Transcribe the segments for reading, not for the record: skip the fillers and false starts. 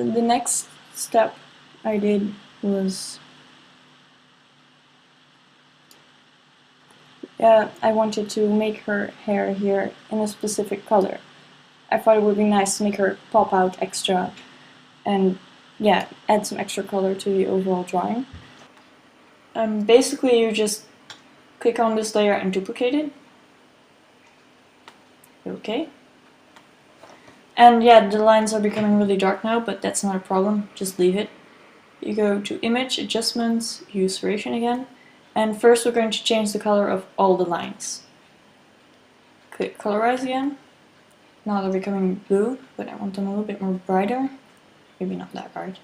The next step I did was I wanted to make her hair here in a specific color. I thought it would be nice to make her pop out extra and yeah, add some extra color to the overall drawing. Basically you just click on this layer and duplicate it. Okay. And yeah, the lines are becoming really dark now, but that's not a problem, just leave it. You go to Image, Adjustments, use Saturation again, and first we're going to change the color of all the lines. Click Colorize again. Now they're becoming blue, but I want them a little bit more brighter. Maybe not that bright.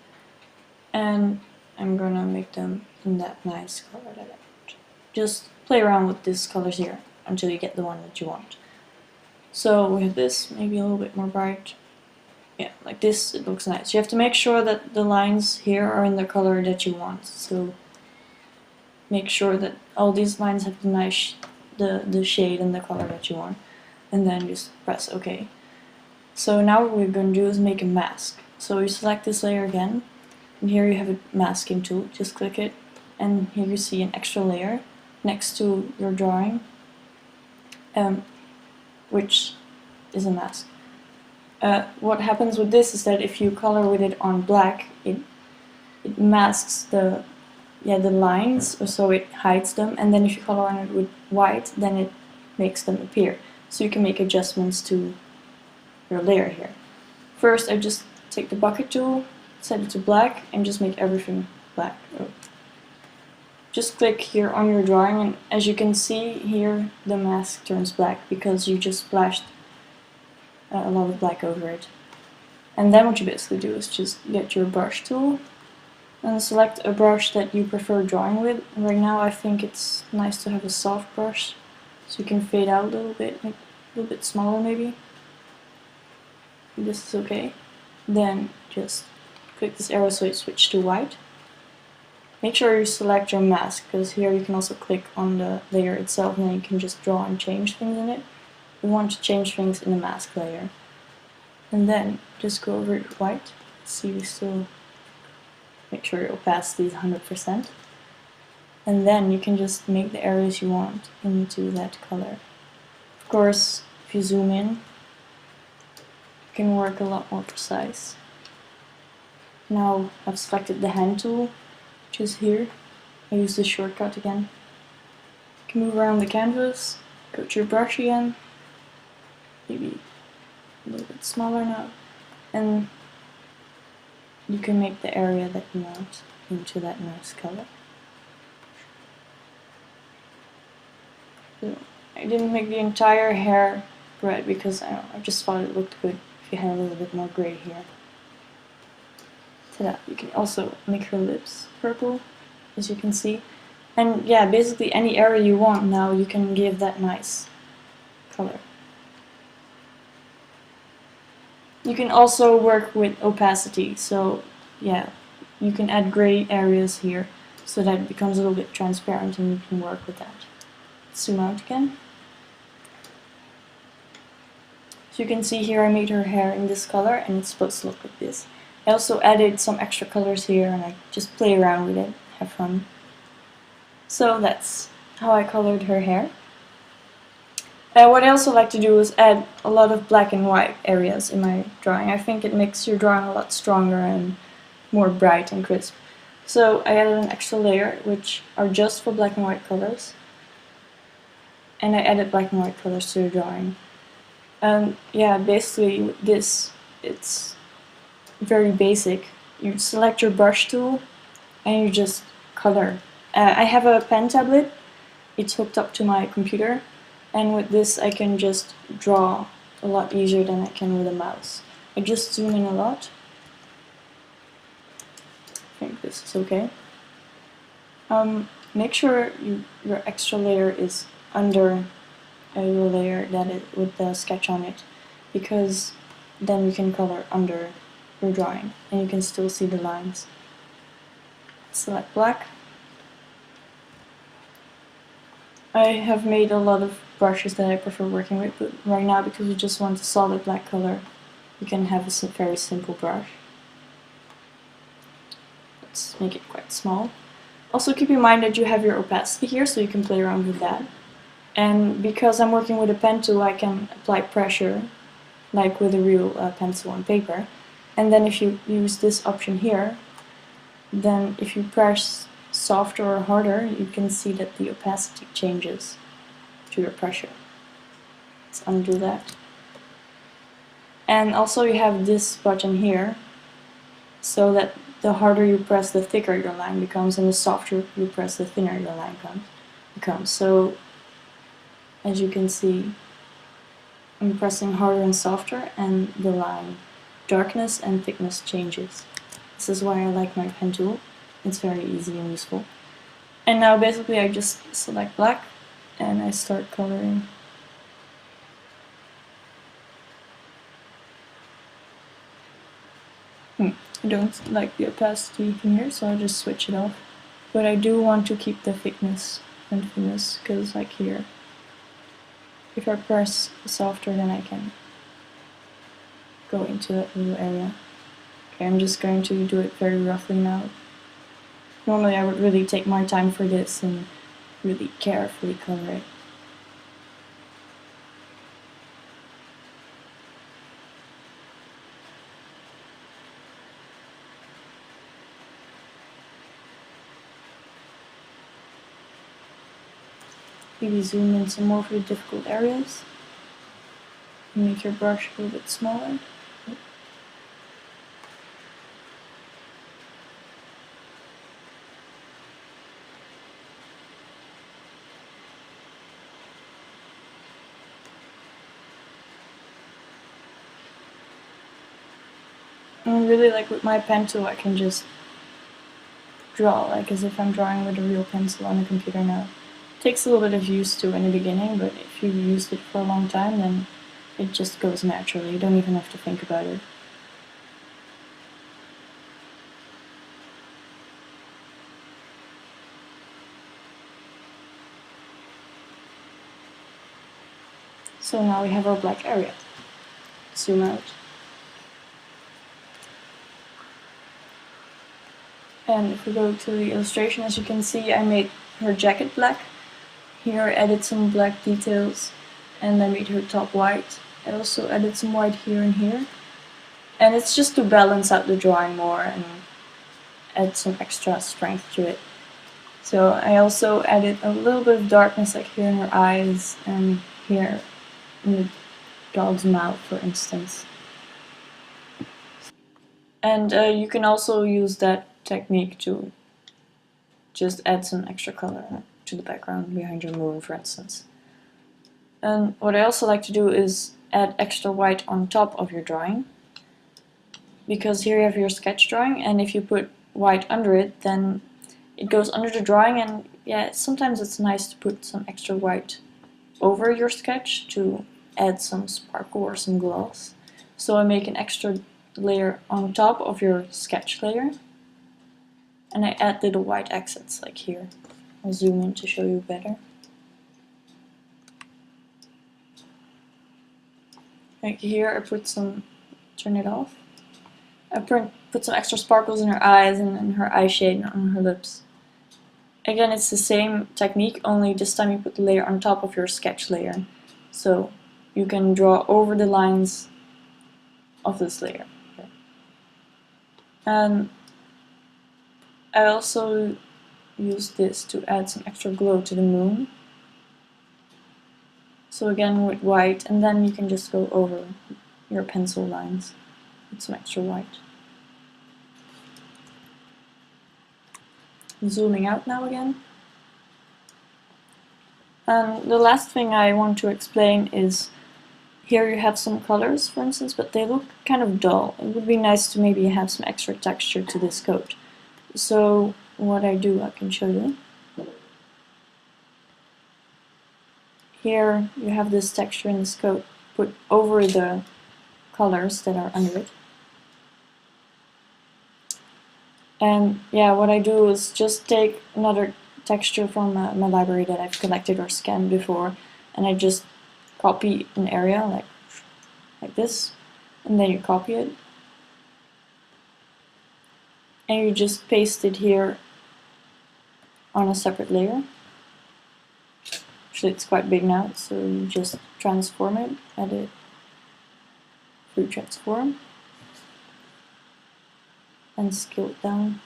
And I'm gonna make them in that nice color that I want. Just play around with these colors here until you get the one that you want. So we have this, maybe a little bit more bright. Yeah, like this, it looks nice. You have to make sure that the lines here are in the color that you want. So make sure that all these lines have the nice, the shade and the color that you want. And then just press OK. So now what we're going to do is make a mask. So you select this layer again, and here you have a masking tool. Just click it, and here you see an extra layer next to your drawing, which is a mask. What happens with this is that if you color with it on black, it masks the lines, so it hides them, and then if you color on it with white, then it makes them appear. So you can make adjustments to your layer here. First, I just take the bucket tool, set it to black, and just make everything black. Just click here on your drawing, and as you can see here, the mask turns black because you just splashed a lot of black over it. And then what you basically do is just get your brush tool and select a brush that you prefer drawing with. Right now I think it's nice to have a soft brush, so you can fade out a little bit, make a little bit smaller maybe. This is okay. Then just click this arrow so it switches to white. Make sure you select your mask, because here you can also click on the layer itself and then you can just draw and change things in it. We want to change things in the mask layer. And then just go over it with white. See, we still make sure your opacity is 100%. And then you can just make the areas you want into that color. Of course, if you zoom in, you can work a lot more precise. Now I've selected the hand tool, which is here. I use the shortcut again. You can move around the canvas, go to your brush again, maybe a little bit smaller now, and you can make the area that you want into that nice color. So I didn't make the entire hair red because I just thought it looked good if you had a little bit more gray here. Ta-da! You can also make her lips purple, as you can see. And yeah, basically any area you want now you can give that nice color. You can also work with opacity, so yeah, you can add gray areas here so that it becomes a little bit transparent and you can work with that. Zoom out again. So you can see here I made her hair in this color and it's supposed to look like this. I also added some extra colors here and I just play around with it, have fun. So that's how I colored her hair. What I also like to do is add a lot of black and white areas in my drawing. I think it makes your drawing a lot stronger and more bright and crisp. So I added an extra layer which are just for black and white colors. And I added black and white colors to the drawing. And yeah, basically with this, it's very basic. You select your brush tool and you just color. I have a pen tablet. It's hooked up to my computer. And with this I can just draw a lot easier than I can with a mouse. I just zoom in a lot. I think this is okay. Make sure your extra layer is under your layer that with the sketch on it, because then you can color under your drawing and you can still see the lines. Select black. I have made a lot of brushes that I prefer working with, but right now because we just want a solid black color, you can have a very simple brush. make it quite small. Also keep in mind that you have your opacity here, so you can play around with that. And because I'm working with a pen tool, I can apply pressure, like with a real pencil on paper. And then if you use this option here, then if you press softer or harder, you can see that the opacity changes to your pressure. Let's undo that. And also you have this button here, so that the harder you press, the thicker your line becomes, and the softer you press, the thinner your line becomes. So, as you can see, I'm pressing harder and softer, and the line darkness and thickness changes. This is why I like my pen tool. It's very easy and useful. And now basically I just select black, and I start coloring. I don't like the opacity here, so I'll just switch it off. But I do want to keep the thickness and thinness, because like here, if I press softer, then I can go into that little area. Okay, I'm just going to do it very roughly now. Normally I would really take my time for this and really carefully color it. Maybe zoom in some more for the difficult areas. Make your brush a little bit smaller. And really, like with my pen tool, I can just draw like as if I'm drawing with a real pencil on a computer now. It takes a little bit of use to in the beginning, but if you've used it for a long time, then it just goes naturally. You don't even have to think about it. So now we have our black area. Zoom out. And if we go to the illustration, as you can see, I made her jacket black. Here I added some black details, and I made her top white. I also added some white here and here. And it's just to balance out the drawing more and add some extra strength to it. So I also added a little bit of darkness, like here in her eyes and here in the dog's mouth, for instance. And you can also use that technique to just add some extra color to the background behind your moon, for instance. And what I also like to do is add extra white on top of your drawing, because here you have your sketch drawing, and if you put white under it, then it goes under the drawing, and yeah, sometimes it's nice to put some extra white over your sketch to add some sparkle or some gloss. So I make an extra layer on top of your sketch layer, and I add little white accents like here. I'll zoom in to show you better. Like here I put some, turn it off. I put some extra sparkles in her eyes and in her eye shade and on her lips. Again, it's the same technique, only this time you put the layer on top of your sketch layer. So you can draw over the lines of this layer. And I also use this to add some extra glow to the moon. So again with white, and then you can just go over your pencil lines with some extra white. Zooming out now again. And the last thing I want to explain is, here you have some colors, for instance, but they look kind of dull. It would be nice to maybe have some extra texture to this coat. So what I do, I can show you. Here you have this texture in this coat put over the colors that are under it. And yeah, what I do is just take another texture from my library that I've collected or scanned before, and I just copy an area like this, and then you copy it. and you just paste it here on a separate layer. Actually, it's quite big now, so you just transform it, edit through transform, and scale it down.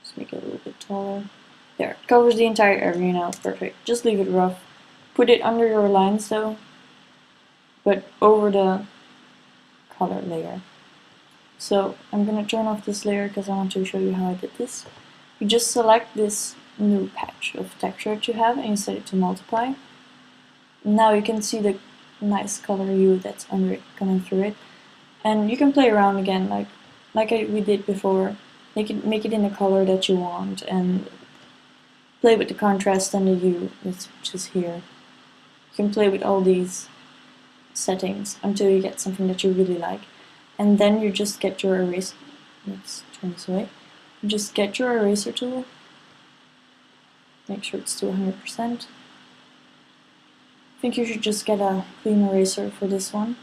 Just make it a little bit taller. There, it covers the entire area now, perfect. Just leave it rough. Put it under your lines though, but over the color layer. So I'm gonna turn off this layer because I want to show you how I did this. You just select this new patch of texture that you have and you set it to multiply. Now you can see the nice color hue that's under it, coming through it. And you can play around again like we did before. Make it in the color that you want and play with the contrast and the hue, which is here. You can play with all these settings until you get something that you really like. And then you just get your eraser. Let's turn this away. You just get your eraser tool. Make sure it's to 100%. I think you should just get a clean eraser for this one.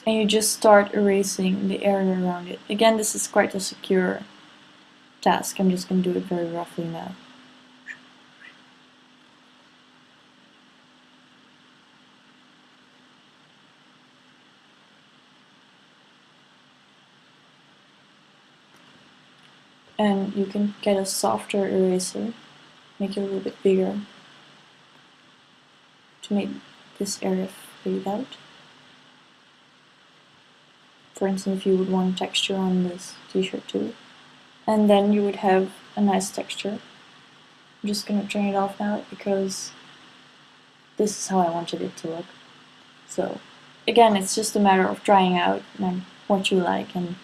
And you just start erasing the area around it. Again, this is quite a secure task. I'm just going to do it very roughly now. And you can get a softer eraser, make it a little bit bigger to make this area fade out. For instance, if you would want texture on this t-shirt too. And then you would have a nice texture. I'm just gonna turn it off now because this is how I wanted it to look. So again, it's just a matter of trying out what you like and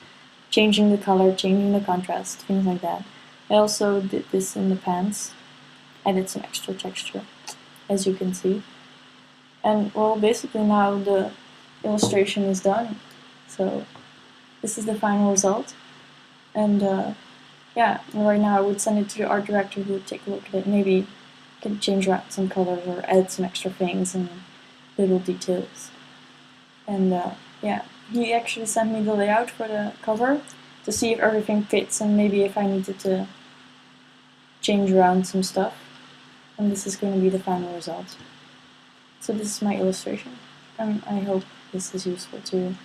changing the color, changing the contrast, things like that. I also did this in the pants. Added some extra texture, as you can see. And well, basically now the illustration is done. So this is the final result. And yeah, right now I would send it to the art director who would take a look at it. Maybe can change around some colors or add some extra things and little details. And yeah, he actually sent me the layout for the cover to see if everything fits and maybe if I needed to change around some stuff. And this is going to be the final result. So this is my illustration, and I hope this is useful to you.